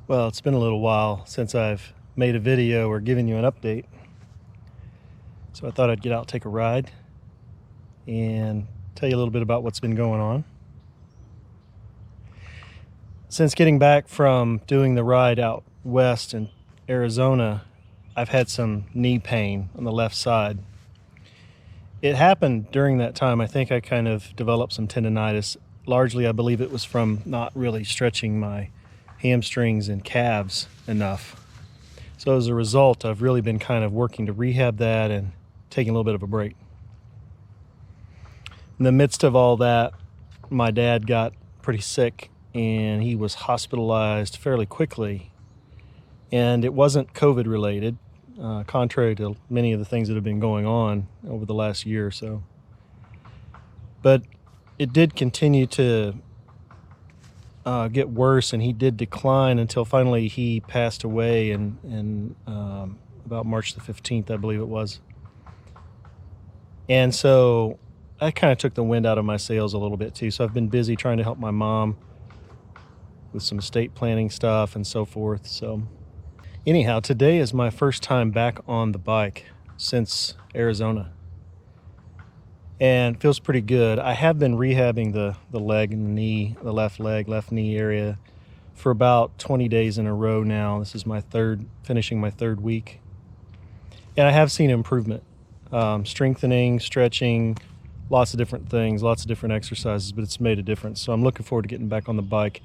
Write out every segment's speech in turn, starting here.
Well, it's been a little while since I've made a video or given you an update. So I thought I'd get out, take a ride, and tell you a little bit about what's been going on. Since getting back from doing the ride out west in Arizona, I've had some knee pain on the left side. It happened during that time. I think I kind of developed some tendonitis. Largely, I believe it was from not really stretching my hamstrings and calves enough. So as a result, I've really been kind of working to rehab that and taking a little bit of a break. In the midst of all that, my dad got pretty sick and he was hospitalized fairly quickly. And it wasn't COVID related, contrary to many of the things that have been going on over the last year or so. But it did continue to get worse, and he did decline until finally he passed away in about March the 15th, I believe it was. And so that kind of took the wind out of my sails a little bit too. So I've been busy trying to help my mom with some estate planning stuff and so forth. So anyhow, today is my first time back on the bike since Arizona. And it feels pretty good. I have been rehabbing the leg and the knee, the left leg, left knee area for about 20 days in a row now. This is finishing my third week. And I have seen improvement. Strengthening, stretching, lots of different things, lots of different exercises, but it's made a difference. So I'm looking forward to getting back on the bike.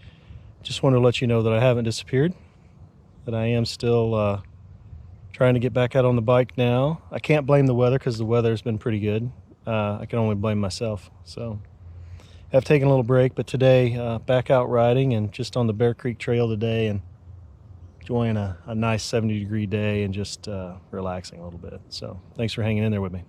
Just wanted to let you know that I haven't disappeared, that I am still trying to get back out on the bike now. I can't blame the weather because the weather's been pretty good. I can only blame myself. So I've taken a little break, but today back out riding and just on the Bear Creek Trail today and enjoying a nice 70-degree day and just relaxing a little bit. So thanks for hanging in there with me.